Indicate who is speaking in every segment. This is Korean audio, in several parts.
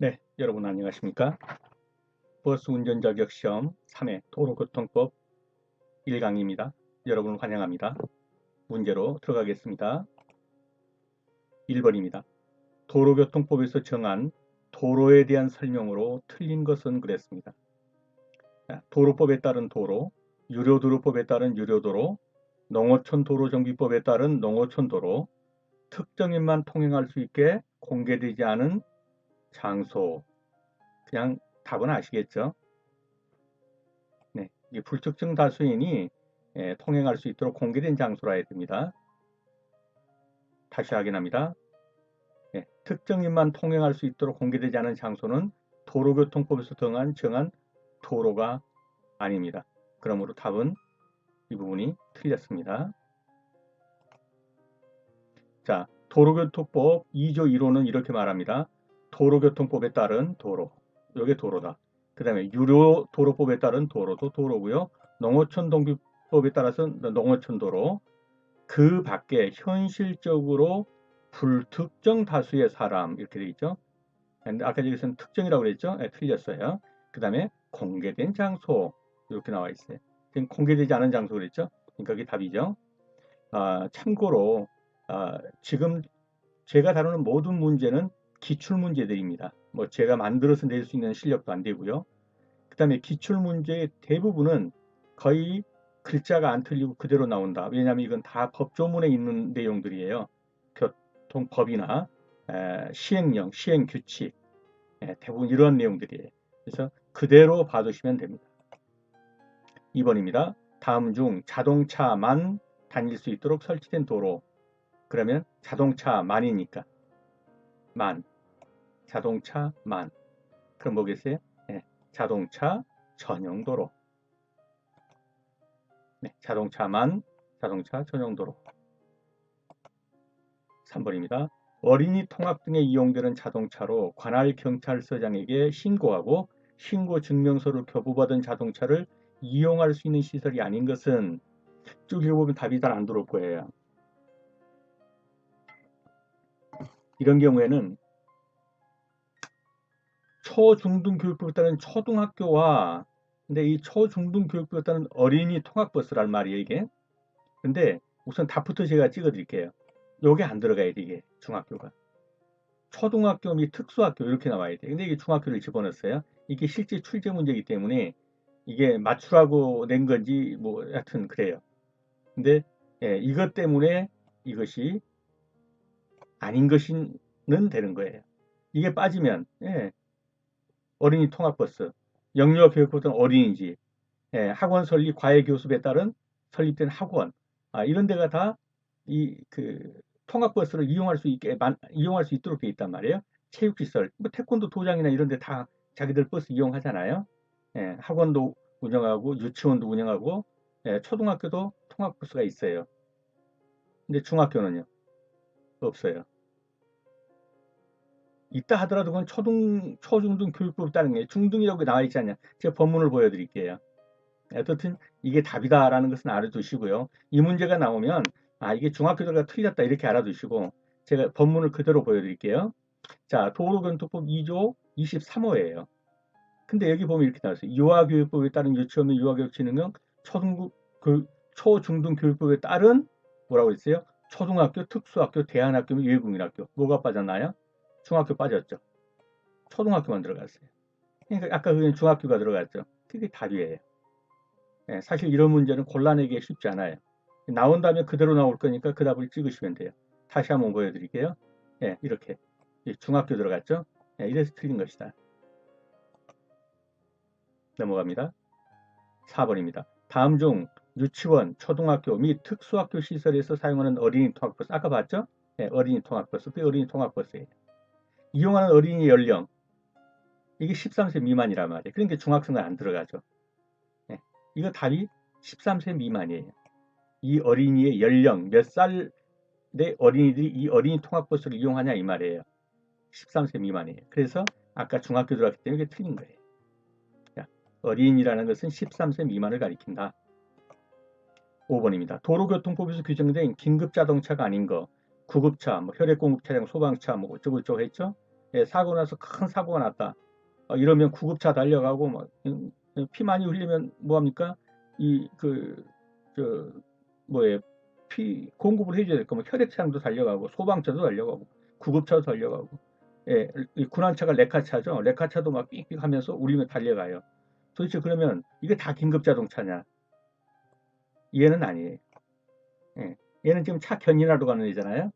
Speaker 1: 네, 여러분 안녕하십니까? 버스 운전 자격 시험 3회 도로교통법 1강입니다. 여러분을 환영합니다. 문제로 들어가겠습니다. 1번입니다. 도로교통법에서 정한 도로에 대한 설명으로 틀린 것은 그랬습니다. 도로법에 따른 도로, 유료도로법에 따른 유료도로, 농어촌 도로정비법에 따른 농어촌 도로, 특정인만 통행할 수 있게 공개되지 않은 장소. 그냥 답은 아시겠죠? 네, 이게 불특정 다수인이 통행할 수 있도록 공개된 장소라 해야 됩니다. 다시 확인합니다. 특정인만 통행할 수 있도록 공개되지 않은 장소는 도로교통법에서 정한 도로가 아닙니다. 그러므로 답은 이 부분이 틀렸습니다. 자, 도로교통법 2조 1호는 이렇게 말합니다. 도로교통법에 따른 도로, 이게 도로다. 그 다음에 유료도로법에 따른 도로도 도로고요. 농어촌 동비법에 따라서 농어촌 도로, 그 밖에 현실적으로 불특정 다수의 사람 이렇게 돼 있죠. 아까 여기서는 특정이라고 그랬죠. 틀렸어요. 그 다음에 공개된 장소 이렇게 나와 있어요. 지금 공개되지 않은 장소 그랬죠. 그러니까 그게 답이죠. 참고로 지금 제가 다루는 모든 문제는 기출 문제들입니다. 뭐 제가 만들어서 낼 수 있는 실력도 안 되고요. 그 다음에 기출 문제의 대부분은 거의 글자가 안 틀리고 그대로 나온다. 왜냐하면 이건 다 법조문에 있는 내용들이에요. 교통법이나 시행령, 시행규칙, 대부분 이런 내용들이에요. 그래서 그대로 봐두시면 됩니다. 2번입니다. 다음 중 자동차만 다닐 수 있도록 설치된 도로. 그러면 자동차만이니까 만, 자동차만. 그럼 뭐겠어요? 자동차 전용 도로. 자동차만, 자동차 전용 도로. 3번입니다. 어린이 통학 등에 이용되는 자동차로 관할 경찰서장에게 신고하고 신고 증명서를 교부받은 자동차를 이용할 수 있는 시설이 아닌 것은 쭉 읽어보면 답이 잘 안 들어올 거예요. 이런 경우에는 초중등교육부에 따른 초등학교와 근데 이 초중등교육부에 따른 어린이 통학버스란 말이에요 이게. 근데 우선 답부터 제가 찍어 드릴게요. 요게 안 들어가야 돼 이게 중학교가. 초등학교 및 특수학교 이렇게 나와야 돼. 근데 이게 중학교를 집어넣었어요. 이게 실제 출제 문제이기 때문에 이게 맞추라고 낸 건지 뭐 하여튼 그래요. 근데 이것 때문에 이것이 아닌 것은 되는 거예요. 이게 빠지면 어린이 통학버스, 영유아교육부는 어린이집, 학원 설립 과외 교습에 따른 설립된 학원 이런 데가 다 이 그 통학버스를 이용할 수 있도록 돼 있단 말이에요. 체육시설, 뭐 태권도 도장이나 이런 데 다 자기들 버스 이용하잖아요. 학원도 운영하고 유치원도 운영하고 초등학교도 통학버스가 있어요. 근데 중학교는요? 없어요. 있다 하더라도 그건 초중등 교육법에 따른 게 중등이라고 나와 있지 않냐. 제가 본문을 보여드릴게요. 어떻든 이게 답이다라는 것은 알아두시고요. 이 문제가 나오면 이게 중학교들과 틀렸다 이렇게 알아두시고 제가 본문을 그대로 보여드릴게요. 자, 도로교통법 2조 23호예요. 근데 여기 보면 이렇게 나왔어요. 유아교육법에 따른 유치원 및 유아교육진흥령 초중등교육법에 따른 뭐라고 했어요? 초등학교, 특수학교, 대안학교 및 외국인학교. 뭐가 빠졌나요? 중학교 빠졌죠. 초등학교만 들어갔어요. 그러니까 아까 그냥 중학교가 들어갔죠. 그게 답이에요. 사실 이런 문제는 골라내기 쉽지 않아요. 나온다면 그대로 나올 거니까 그 답을 찍으시면 돼요. 다시 한번 보여드릴게요. 이렇게 중학교 들어갔죠? 이래서 틀린 것이다. 넘어갑니다. 4번입니다. 다음 중 유치원, 초등학교 및 특수학교 시설에서 사용하는 어린이 통학버스 아까 봤죠? 어린이 통학버스, 그 어린이 통학버스예요. 이용하는 어린이 연령 이게 13세 미만이란 말이에요. 그러니까 중학생은 안 들어가죠. 이거 답이 13세 미만이에요. 이 어린이의 연령 몇 살의 어린이들이 이 어린이 통학버스를 이용하냐 이 말이에요. 13세 미만이에요. 그래서 아까 중학교 들어갔기 때문에 이게 틀린 거예요. 자, 어린이라는 것은 13세 미만을 가리킨다. 5번입니다. 도로교통법에서 규정된 긴급자동차가 아닌 거 구급차, 뭐 혈액공급 차량, 소방차 뭐 어쩌고저쩌고 했죠. 예, 사고 나서 큰 사고가 났다. 이러면 구급차 달려가고 피 많이 흘리면 뭐합니까? 저 뭐에 피 공급을 해줘야 될 거면 혈액차량도 달려가고 소방차도 달려가고 구급차도 달려가고 예, 이 군환차가 레카차죠. 레카차도 막 삑삑 하면서 울리며 달려가요. 도대체 그러면 이게 다 긴급자동차냐? 얘는 아니에요. 예, 얘는 지금 차 견인하러 가는 애잖아요.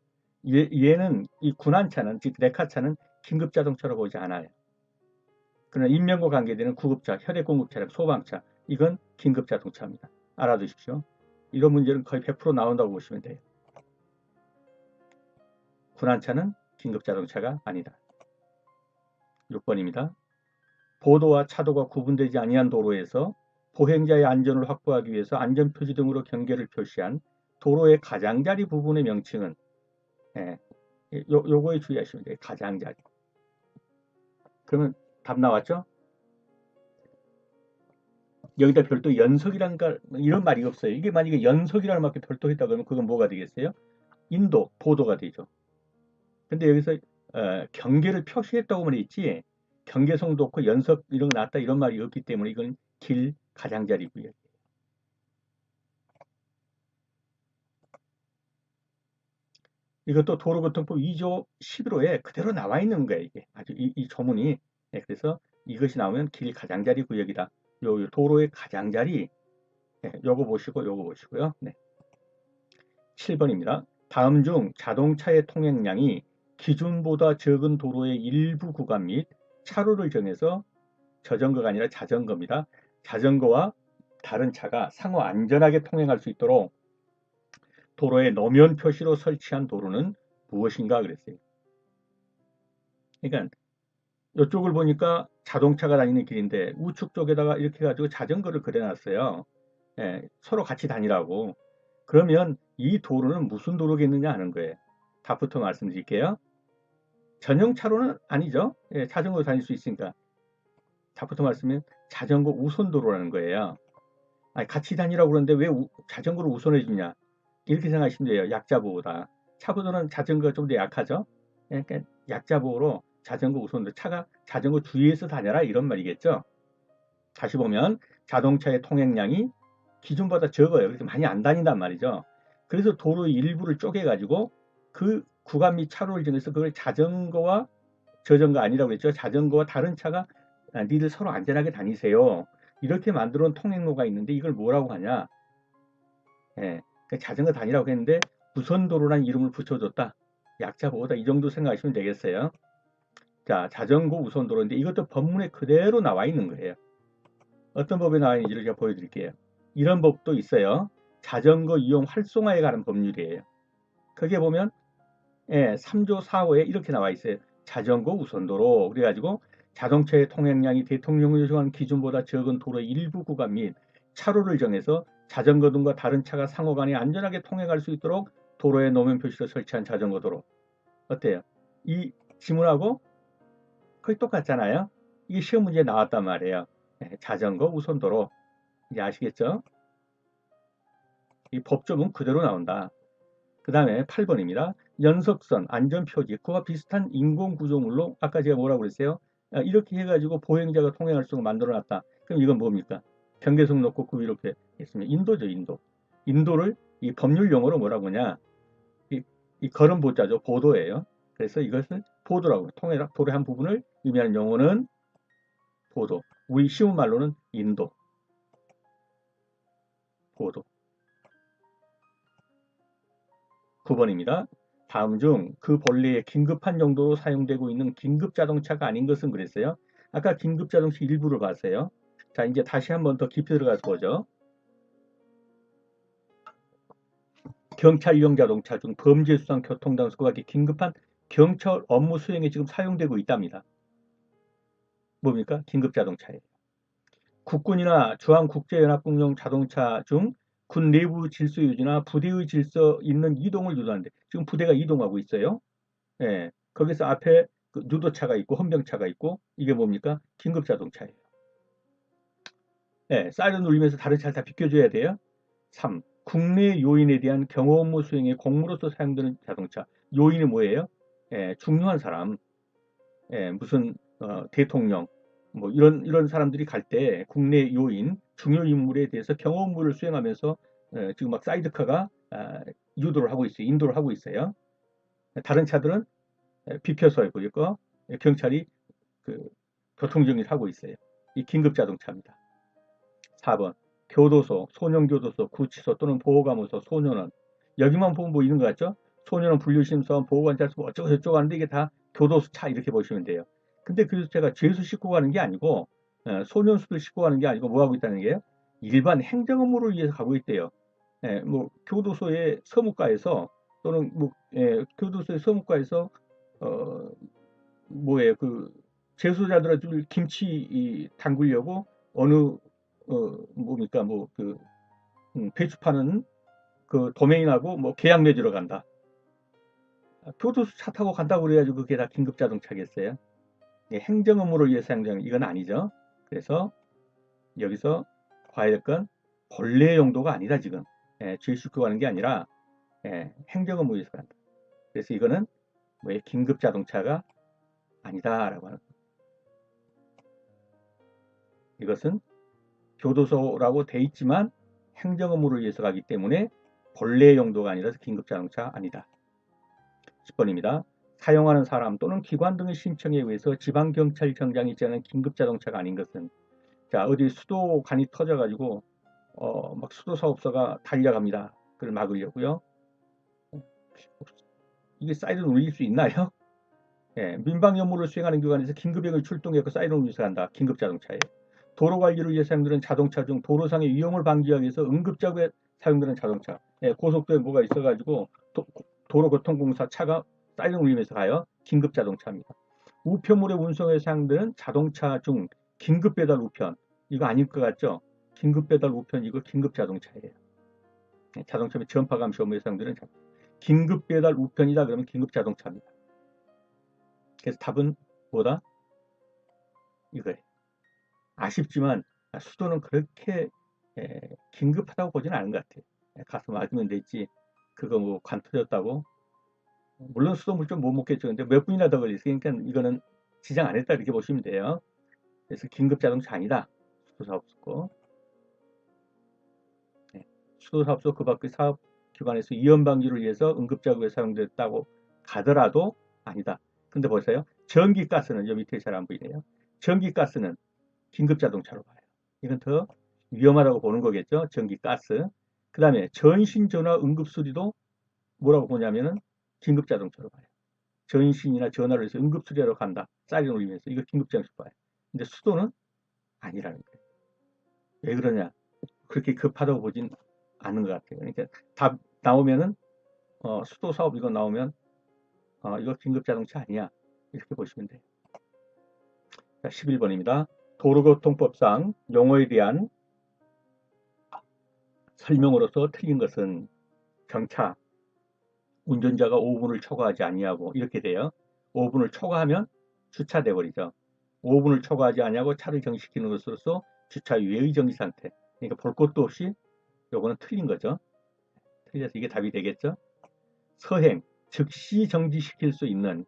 Speaker 1: 얘는 이 군환차는 즉 레카차는 긴급자동차로 보지 않아요. 그러나 인명과 관계되는 구급차, 혈액공급차량, 소방차 이건 긴급자동차입니다. 알아두십시오. 이런 문제는 거의 100% 나온다고 보시면 돼요. 군환차는 긴급자동차가 아니다. 6번입니다. 보도와 차도가 구분되지 아니한 도로에서 보행자의 안전을 확보하기 위해서 안전표지 등으로 경계를 표시한 도로의 가장자리 부분의 명칭은 예, 요거에 주의하시면 돼요. 가장자리. 그러면 답 나왔죠? 여기다 별도 연석이란 이런 말이 없어요. 이게 만약에 연석이라는 말이 별도 있다 그러면 그건 뭐가 되겠어요? 인도, 보도가 되죠. 근데 여기서 경계를 표시했다고 말했지 경계성도 없고 연석 이런 거 났다 이런 말이 없기 때문에 이건 길 가장자리고요. 이것도 도로교통법 2조 11호에 그대로 나와 있는 거예요. 이게 아주 이 조문이. 네, 그래서 이것이 나오면 길 가장자리 구역이다. 요 도로의 가장자리 네, 요거 보시고 요거 보시고요. 네. 7번입니다. 다음 중 자동차의 통행량이 기준보다 적은 도로의 일부 구간 및 차로를 정해서 자전거가 아니라 자전거입니다. 자전거와 다른 차가 상호 안전하게 통행할 수 있도록 도로에 노면 표시로 설치한 도로는 무엇인가 그랬어요. 그러니까 이쪽을 보니까 자동차가 다니는 길인데 우측 쪽에다가 이렇게 해가지고 자전거를 그려놨어요. 예, 서로 같이 다니라고. 그러면 이 도로는 무슨 도로겠느냐 하는 거예요. 답부터 말씀드릴게요. 전용차로는 아니죠. 예, 자전거 다닐 수 있으니까. 답부터 말씀드리면 자전거 우선도로라는 거예요. 아니, 같이 다니라고 그러는데 왜 자전거를 우선해 주냐? 이렇게 생각하시면 돼요. 약자보호다. 차보다는 자전거가 좀 더 약하죠. 그러니까 약자보호로 자전거 우선도 차가 자전거 주위에서 다녀라 이런 말이겠죠. 다시 보면 자동차의 통행량이 기준보다 적어요. 그래서 많이 안 다닌단 말이죠. 그래서 도로의 일부를 쪼개가지고 그 구간 및 차로를 정해서 그걸 자전거와 저전거 아니라고 했죠. 자전거와 다른 차가 니들 서로 안전하게 다니세요. 이렇게 만들어 놓은 통행로가 있는데 이걸 뭐라고 하냐? 예, 자전거 다니라고 했는데 우선도로라는 이름을 붙여줬다. 약자보호다. 이 정도 생각하시면 되겠어요. 자, 자전거 우선도로인데 이것도 법문에 그대로 나와 있는 거예요. 어떤 법에 나와 있는지를 제가 보여드릴게요. 이런 법도 있어요. 자전거 이용 활성화에 관한 법률이에요. 거기에 보면 3조 4호에 이렇게 나와 있어요. 자전거 우선도로 그래가지고 자동차의 통행량이 대통령이 요청하는 기준보다 적은 도로의 일부 구간 및 차로를 정해서 자전거 등과 다른 차가 상호간에 안전하게 통행할 수 있도록 도로에 노면 표시를 설치한 자전거 도로. 어때요? 이 지문하고 거의 똑같잖아요. 이게 시험 문제에 나왔단 말이에요. 자전거 우선도로. 이제 아시겠죠? 이 법조문 그대로 나온다. 그 다음에 8번입니다. 연석선, 안전표지, 그와 비슷한 인공구조물로 아까 제가 뭐라고 그랬어요? 이렇게 해가지고 보행자가 통행할 수 있도록 만들어놨다. 그럼 이건 뭡니까? 경계선 놓고 그 위로 이렇게 했으면 인도죠, 인도. 인도를 이 법률 용어로 뭐라고 하냐? 이 걸음 보자죠, 보도예요. 그래서 이것을 보도라고 통행 도로의 한 부분을 의미하는 용어는 보도. 우리 쉬운 말로는 인도, 보도. 9번입니다. 다음 중 그 본래의 긴급한 용도로 사용되고 있는 긴급자동차가 아닌 것은 그랬어요. 아까 긴급자동차 일부를 봤어요. 자, 이제 다시 한번 더 깊이 들어가서 보죠. 경찰용 자동차 중 범죄 수상 교통단속과 같은 긴급한 경찰 업무 수행에 지금 사용되고 있답니다. 뭡니까? 긴급자동차예요. 국군이나 주한국제연합군용 자동차 중 군 내부 질서 유지나 부대의 질서 있는 이동을 유도하는데 지금 부대가 이동하고 있어요. 예, 거기서 앞에 그 유도차가 있고 헌병차가 있고 이게 뭡니까? 긴급자동차예요. 예, 사이렌 울리면서 다른 차를 다 비켜줘야 돼요. 3. 국내 요인에 대한 경호 업무 수행에 공무로서 사용되는 자동차. 요인이 뭐예요? 예, 중요한 사람. 무슨 대통령 뭐 이런 사람들이 갈 때 국내 요인 중요 인물에 대해서 경호업무를 수행하면서 지금 막 사이드카가 유도를 하고 있어요. 인도를 하고 있어요. 다른 차들은 비켜서 있고 경찰이 그 교통정리를 하고 있어요. 이 긴급 자동차입니다. 4번 교도소, 소년교도소, 구치소 또는 보호감호소, 소년원. 여기만 보면 뭐 이런 거 같죠? 소년원 분류심사원, 보호관찰소 뭐 어쩌고 저쩌고 하는데 이게 다 교도소 차 이렇게 보시면 돼요. 근데 그래서 제가 죄수 싣고 가는 게 아니고 소년수들 싣고 가는 게 아니고 뭐 하고 있다는 게요? 일반 행정업무를 위해서 가고 있대요. 뭐 교도소의 서무과에서 또는 뭐 교도소의 서무과에서 어 뭐예요 그 재소자들한테 줄 김치 담그려고 어느 뭡니까 뭐 그 배추 파는 그 도메인하고 뭐 계약 맺으러 간다. 교도소 차 타고 간다고 그래가지고 그게 다 긴급 자동차겠어요? 예, 행정 업무를 위해서 행정 이건 아니죠. 그래서 여기서 봐야 될 건 본래 용도가 아니다 지금. 죄 싣고 가는 게 아니라 행정 업무 위해서 간다. 그래서 이거는 뭐 긴급 자동차가 아니다라고 하는. 이것은 교도소라고 돼 있지만 행정 업무를 위해서 가기 때문에 본래 용도가 아니라서 긴급 자동차 아니다. 10번입니다. 사용하는 사람 또는 기관 등의 신청에 의해서 지방경찰청장이 제하는 긴급 자동차가 아닌 것은 자 어디 수도관이 터져가지고 막 수도사업소가 달려갑니다. 그걸 막으려고요. 이게 사이렌 울릴 수 있나요? 민방 업무를 수행하는 기관에서 긴급행을 출동해서 사이렌 울려서 간다. 긴급 자동차에. 도로 관리를 위해 사용되는 자동차 중 도로상의 위험을 방지하기 위해서 응급작업에 사용되는 자동차. 고속도로에 뭐가 있어가지고 도로교통공사 차가 사이렌 울리면서 가요. 긴급 자동차입니다. 우편물의 운송에 사용되는 자동차 중 긴급 배달 우편. 이거 아닐 것 같죠? 긴급 배달 우편 이거 긴급 자동차예요. 자동차 및 전파 감시 업무에 사용되는 자동차. 긴급 배달 우편이다 그러면 긴급 자동차입니다. 그래서 답은 뭐다? 이거예요. 아쉽지만 수도는 그렇게 긴급하다고 보지는 않은 것 같아요. 가서 맞으면 됐지. 그거 뭐 관 터졌다고. 물론 수돗물 좀 못 먹겠죠. 근데 몇 분이나 더 걸리세요. 그러니까 이거는 지장 안 했다 이렇게 보시면 돼요. 그래서 긴급 자동차 아니다. 수도사업소. 수도사업소 그 밖의 사업기관에서 위험 방지를 위해서 응급작업에 사용됐다고 가더라도 아니다. 근데 보세요. 전기가스는 여 밑에 잘 안 보이네요. 전기가스는 긴급 자동차로 봐요. 이건 더 위험하다고 보는 거겠죠. 전기가스. 그 다음에 전신전화 응급수리도 뭐라고 보냐면은 긴급 자동차로 봐요. 전신이나 전화를 해서 응급수리하러 간다. 사이렌 울리면서 이거 긴급 자동차로 봐요. 근데 수도는 아니라는 거예요. 왜 그러냐? 그렇게 급하다고 보진 않는 것 같아요. 그러니까 답 나오면은 수도 사업 이거 나오면 이거 긴급 자동차 아니야. 이렇게 보시면 돼요. 자, 11번입니다. 도로교통법상 용어에 대한 설명으로서 틀린 것은 경차, 운전자가 5분을 초과하지 아니하고 이렇게 돼요. 5분을 초과하면 주차돼 버리죠. 5분을 초과하지 아니하고 차를 정지시키는 것으로서 주차 외의 정지 상태. 그러니까 볼 것도 없이 요거는 틀린 거죠. 틀려서 이게 답이 되겠죠. 서행, 즉시 정지시킬 수 있는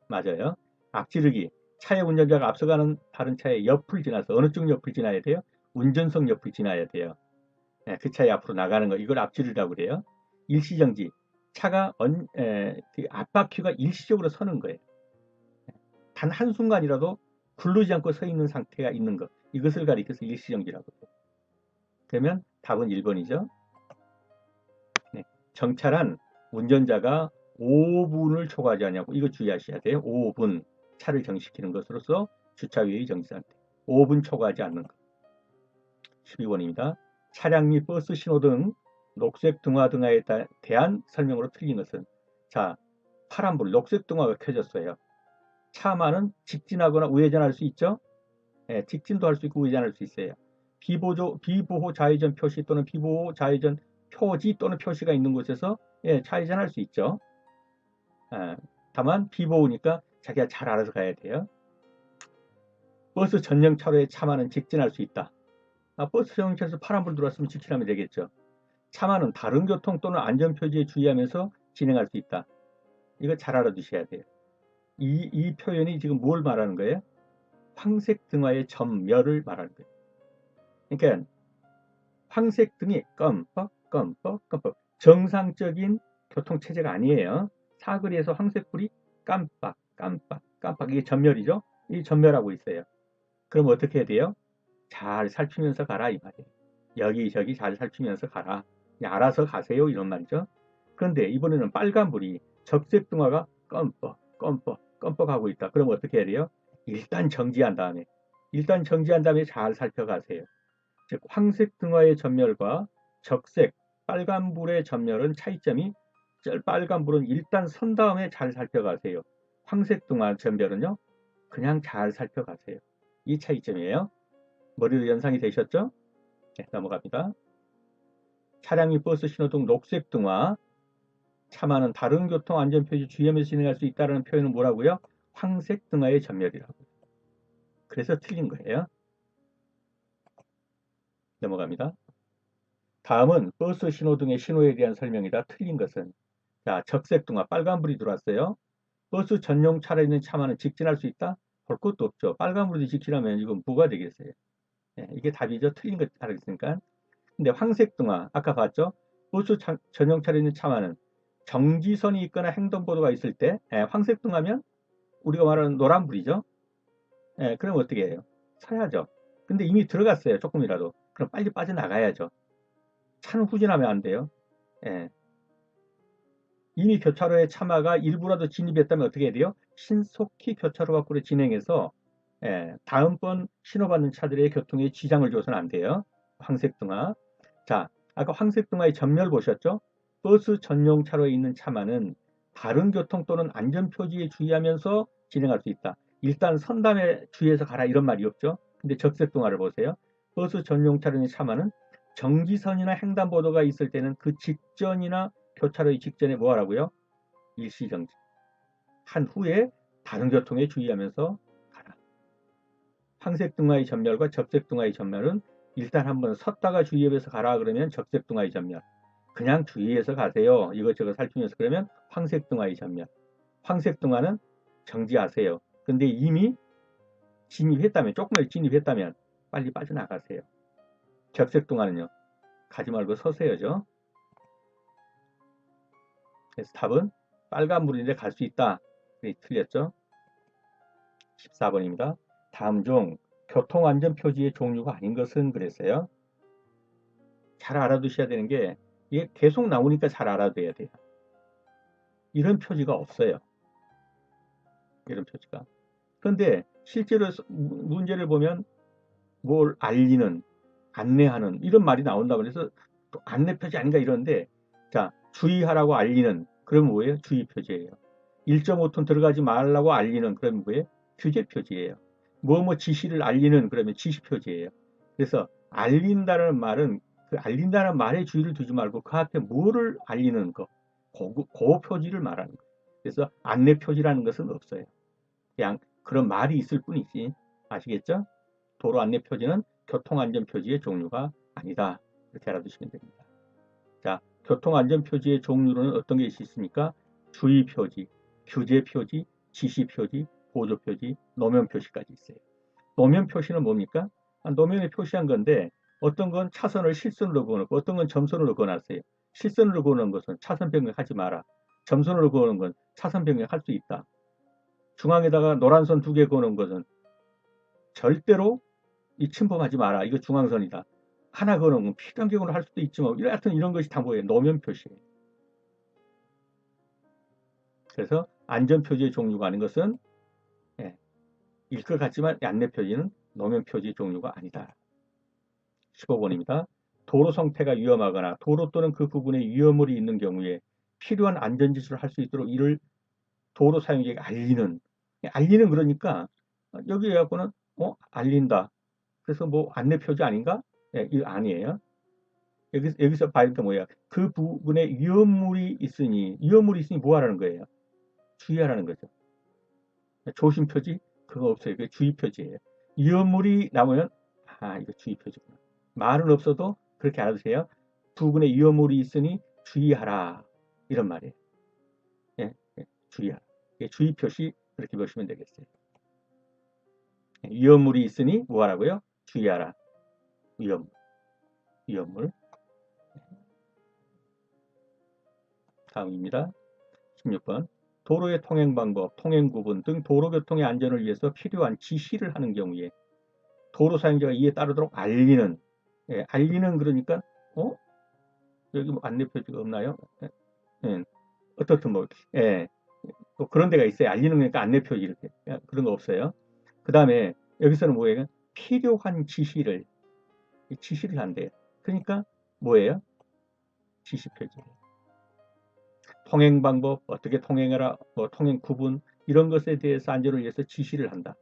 Speaker 1: 맞아요. 앞지르기, 차의 운전자가 앞서가는 다른 차의 옆을 지나서 어느 쪽 옆을 지나야 돼요? 운전석 옆을 지나야 돼요. 그 차의 앞으로 나가는 거 이걸 앞지르라고 그래요. 일시정지, 차가 그 앞바퀴가 일시적으로 서는 거예요. 단 한순간이라도 굴르지 않고 서 있는 상태가 있는 것 이것을 가리켜서 일시정지라고 해요. 그러면 답은 1번이죠. 정찰한 운전자가 5분을 초과하지 않냐고 이거 주의하셔야 돼요. 5분 차를 정지시키는 것으로서 주차 외의 정지 상태 5분 초과하지 않는 것. 12번입니다. 차량 및 버스 신호등 녹색 등화 등화에 대한 설명으로 틀린 것은 자 파란불 녹색 등화가 켜졌어요. 차만은 직진하거나 우회전할 수 있죠. 직진도 할 수 있고 우회전할 수 있어요. 비보호 좌회전 표시 또는 비보호 좌회전 표지 또는 표시가 있는 곳에서 좌회전할 수 있죠. 다만 비보호니까 자기가 잘 알아서 가야 돼요. 버스 전용 차로에 차만은 직진할 수 있다. 버스 전용차에서 파란불 들어왔으면 직진하면 되겠죠. 차만은 다른 교통 또는 안전표지에 주의하면서 진행할 수 있다. 이거 잘 알아두셔야 돼요. 이 표현이 지금 뭘 말하는 거예요? 황색 등화의 전멸을 말하는 거예요. 그러니까 황색 등이 껌뻑 정상적인 교통체제가 아니에요. 사거리에서 황색불이 깜빡 이게 전멸이죠. 이 전멸하고 있어요. 그럼 어떻게 해야 돼요? 잘 살피면서 가라 이 말이에요. 여기저기 잘 살피면서 가라. 그냥 알아서 가세요 이런 말이죠. 그런데 이번에는 빨간불이 적색 등화가 껌뻑 하고 있다. 그럼 어떻게 해야 돼요? 일단 정지한 다음에 잘 살펴가세요. 즉 황색 등화의 전멸과 적색 빨간불의 전멸은 차이점이 빨간불은 일단 선 다음에 잘 살펴가세요. 황색 등화 전멸은요 그냥 잘 살펴가세요. 이 차이점이에요. 머리로 연상이 되셨죠? 네, 넘어갑니다. 차량 및 버스 신호등 녹색 등화 차만은 다른 교통 안전표시 주의하면서 진행할 수 있다는 표현은 뭐라고요? 황색 등화의 전멸이라고. 그래서 틀린 거예요. 넘어갑니다. 다음은 버스 신호등의 신호에 대한 설명이다. 틀린 것은 자 적색 등화 빨간불이 들어왔어요. 버스 전용 차로 있는 차만은 직진할 수 있다? 볼 것도 없죠. 빨간불이 직진하면 이건 뭐가 되겠어요? 네, 이게 답이죠. 틀린 것 알았으니까. 근데 황색 등화 아까 봤죠? 버스 전용 차로 있는 차만은 정지선이 있거나 횡단보도가 있을 때 황색 등화면 우리가 말하는 노란불이죠. 그럼 어떻게 해요? 서야죠. 근데 이미 들어갔어요. 조금이라도. 그럼 빨리 빠져나가야죠. 차는 후진하면 안 돼요. 예. 이미 교차로에 차마가 일부라도 진입했다면 어떻게 해야 돼요? 신속히 교차로 밖으로 진행해서 다음번 신호받는 차들의 교통에 지장을 줘서는 안 돼요. 황색 등화. 자, 아까 황색 등화의 전멸 보셨죠? 버스 전용 차로에 있는 차만은 다른 교통 또는 안전표지에 주의하면서 진행할 수 있다. 일단 선 다음에 주의해서 가라 이런 말이 없죠. 근데 적색 등화를 보세요. 버스 전용 차로에 있는 차만은 정지선이나 횡단보도가 있을 때는 그 직전이나 교차로의 직전에 뭐 하라고요? 일시정지. 한 후에 다른 교통에 주의하면서 가라. 황색 등화의 전멸과 적색 등화의 전멸은 일단 한번 섰다가 주의해서 가라 그러면 적색 등화의 전멸. 그냥 주의해서 가세요. 이것저것 살피면서 그러면 황색 등화의 전멸. 황색 등화는 정지하세요. 근데 이미 진입했다면 조금만 진입했다면 빨리 빠져나가세요. 적색 등화는요. 가지 말고 서세요죠. 그래서 답은 빨간불인데 갈 수 있다. 틀렸죠? 14번입니다. 다음 중 교통안전표지의 종류가 아닌 것은 그랬어요. 잘 알아두셔야 되는 게 이게 계속 나오니까 잘 알아둬야 돼요. 이런 표지가 없어요. 이런 표지가. 그런데 실제로 문제를 보면 뭘 알리는, 안내하는 이런 말이 나온다고 해서 또 안내표지 아닌가 이러는데 자 주의하라고 알리는 그러면 뭐예요? 주의표지예요. 1.5톤 들어가지 말라고 알리는 그러면 뭐예요? 규제표지예요. 뭐 지시를 알리는 그러면 지시표지예요. 그래서 알린다는 말은 그 알린다는 말에 주의를 두지 말고 그 앞에 뭐를 알리는 거 그 표지를 말하는 거예요. 그래서 안내표지라는 것은 없어요. 그냥 그런 말이 있을 뿐이지. 아시겠죠? 도로 안내 표지는 교통안전 표지의 종류가 아니다. 이렇게 알아두시면 됩니다. 자, 교통안전 표지의 종류로는 어떤 게 있습니까? 주의 표지, 규제 표지, 지시 표지, 보조 표지, 노면 표시까지 있어요. 노면 표시는 뭡니까? 노면에 표시한 건데 어떤 건 차선을 실선으로 그어놓고 어떤 건 점선으로 그어놨어요. 실선으로 그어놓은 것은 차선 변경하지 마라. 점선으로 그어놓은 건 차선 변경할 수 있다. 중앙에다가 노란 선 2개 그어놓은 것은 절대로 이 침범하지 마라. 이거 중앙선이다. 하나 그어놓으면 필요한 경우는 할 수도 있지 뭐. 하여튼 이런 것이 다 뭐예요? 노면 표시예요. 그래서 안전표지의 종류가 아닌 것은 일 것 같지만 안내 표지는 노면 표지의 종류가 아니다. 15번입니다. 도로 성태가 위험하거나 도로 또는 그 부분에 위험물이 있는 경우에 필요한 안전지수를 할 수 있도록 이를 도로 사용자에게 알리는 그러니까 여기 해갖고는 알린다. 그래서 뭐 안내 표지 아닌가? 이거 아니에요. 여기서 봐야 게 뭐야? 그 부분에 위험물이 있으니 뭐 하라는 거예요? 주의하라는 거죠. 조심 표지 그거 없어요. 그게 주의 표지예요. 위험물이 나오면 이거 주의 표지구나. 말은 없어도 그렇게 알아두세요. 부분에 위험물이 있으니 주의하라 이런 말이에요. 예, 주의하라. 이게 주의 표시 그렇게 보시면 되겠어요. 위험물이 있으니 뭐하라고요? 주의하라. 위험물. 다음입니다. 16번. 도로의 통행 방법, 통행 구분 등 도로교통의 안전을 위해서 필요한 지시를 하는 경우에 도로 사용자가 이에 따르도록 알리는, 알리는 그러니까 여기 뭐 안내 표지가 없나요? 어떻든 뭐 또 그런 데가 있어요. 알리는 거니까 안내 표지 이렇게 그런 거 없어요. 그 다음에 여기서는 뭐예요? 필요한 지시를 한대요. 그러니까 뭐예요? 지시 표지. 통행 방법, 어떻게 통행해라, 뭐 통행 구분 이런 것에 대해서 안전을 위해서 지시를 한다.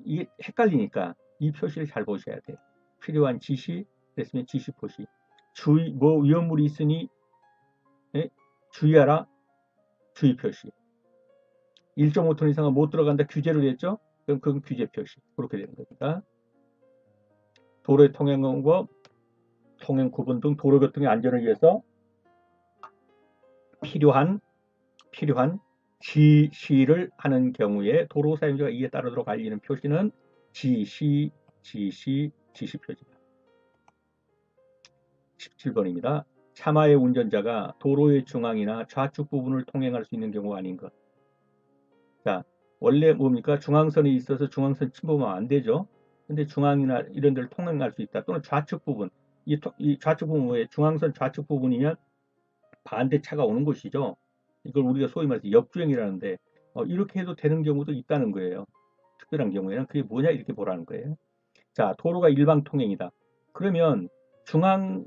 Speaker 1: 이게 헷갈리니까 이 표시를 잘 보셔야 돼요. 필요한 지시, 그랬으면 지시 표시. 주의, 뭐 위험물이 있으니 주의하라, 주의 표시. 1.5톤 이상은 못 들어간다 규제로 됐죠? 그럼 그건 규제 표시. 그렇게 되는 겁니다. 도로의 통행 방법, 통행 구분 등 도로교통의 안전을 위해서 필요한 지시를 하는 경우에 도로 사용자가 이에 따르도록 알리는 표시는 지시 표시다. 17번입니다. 차마의 운전자가 도로의 중앙이나 좌측 부분을 통행할 수 있는 경우가 아닌 것. 자, 원래 뭡니까? 중앙선이 있어서 중앙선 침범하면 안 되죠. 근데 중앙이나 이런 데를 통행할 수 있다. 또는 좌측 부분. 이 좌측 부분 뭐예요? 중앙선 좌측 부분이면 반대 차가 오는 곳이죠. 이걸 우리가 소위 말해서 역주행이라는데 이렇게 해도 되는 경우도 있다는 거예요. 특별한 경우에는 그게 뭐냐 이렇게 보라는 거예요. 자, 도로가 일방 통행이다. 그러면 중앙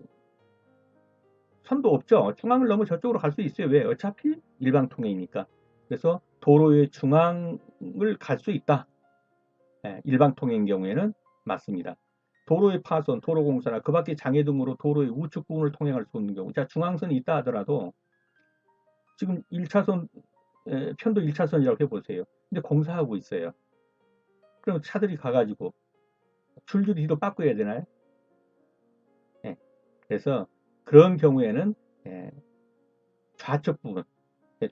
Speaker 1: 선도 없죠. 중앙을 넘어 저쪽으로 갈 수 있어요. 왜? 어차피 일방 통행이니까. 그래서 도로의 중앙을 갈 수 있다. 일방 통행인 경우에는 맞습니다. 도로의 파손, 도로공사나 그 밖의 장애 등으로 도로의 우측 부분을 통행할 수 없는 경우. 자, 중앙선이 있다 하더라도 지금 1차선 편도 1차선이라고 해보세요. 근데 공사하고 있어요. 그럼 차들이 가가지고 줄줄이 뒤로 바꿔야 되나요? 그래서 그런 경우에는 좌측 부분,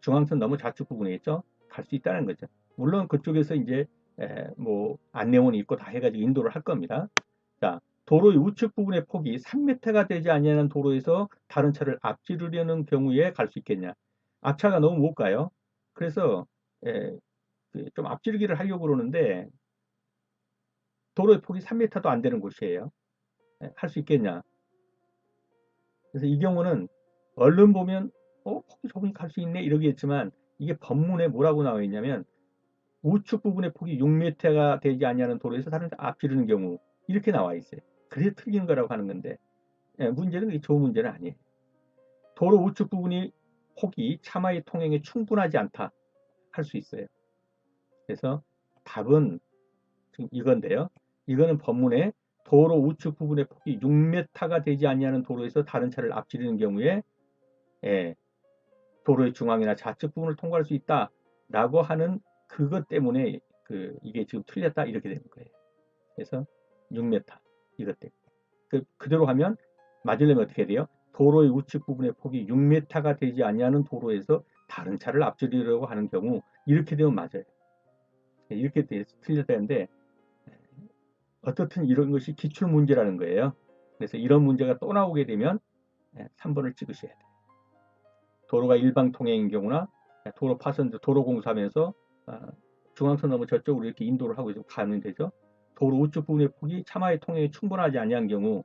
Speaker 1: 중앙선 너무 좌측 부분에 있죠. 갈 수 있다는 거죠. 물론 그쪽에서 이제 뭐 안내문이 있고 다 해가지고 인도를 할 겁니다. 자, 도로의 우측 부분의 폭이 3m가 되지 않는 도로에서 다른 차를 앞지르려는 경우에 갈 수 있겠냐? 앞차가 너무 못 가요. 그래서 좀 앞지르기를 하려고 그러는데 도로의 폭이 3m도 안 되는 곳이에요. 할 수 있겠냐? 그래서 이 경우는 얼른 보면 폭이 좁으니까 갈 수 있네 이러겠지만 이게 법문에 뭐라고 나와 있냐면 우측 부분의 폭이 6m가 되지 않는 도로에서 다른 앞지르는 경우 이렇게 나와 있어요. 그래서 틀린 거라고 하는 건데 문제는 좋은 문제는 아니에요. 도로 우측 부분이 폭이 차마의 통행에 충분하지 않다 할 수 있어요. 그래서 답은 지금 이건데요. 이거는 법문에 도로 우측 부분의 폭이 6m가 되지 않는 도로에서 다른 차를 앞지르는 경우에 도로의 중앙이나 좌측 부분을 통과할 수 있다라고 하는 그것 때문에 이게 지금 틀렸다 이렇게 되는 거예요. 그래서 6m 이것 때문에 그대로 하면 맞으려면 어떻게 돼요? 도로의 우측 부분의 폭이 6m가 되지 않는 도로에서 다른 차를 앞지르려고 하는 경우 이렇게 되면 맞아요. 이렇게 돼서 틀렸다는데 어떻든 이런 것이 기출문제라는 거예요. 그래서 이런 문제가 또 나오게 되면 3번을 찍으셔야 돼요. 도로가 일방 통행인 경우나 도로 파손, 도로 공사하면서 중앙선 넘어 저쪽으로 이렇게 인도를 하고 가면 되죠. 도로 우측 부분의 폭이 차마의 통행에 충분하지 아니한 경우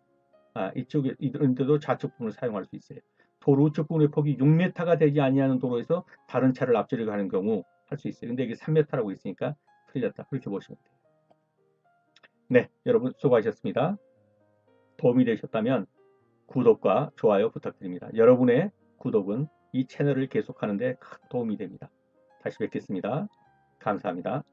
Speaker 1: 이쪽에 이런 데도 좌측 부분을 사용할 수 있어요. 도로 우측 부분의 폭이 6m가 되지 아니하는 도로에서 다른 차를 앞지르고 하는 경우 할 수 있어요. 근데 이게 3m라고 있으니까 틀렸다. 그렇게 보시면 돼요. 네, 여러분 수고하셨습니다. 도움이 되셨다면 구독과 좋아요 부탁드립니다. 여러분의 구독은 이 채널을 계속하는 데 큰 도움이 됩니다. 다시 뵙겠습니다. 감사합니다.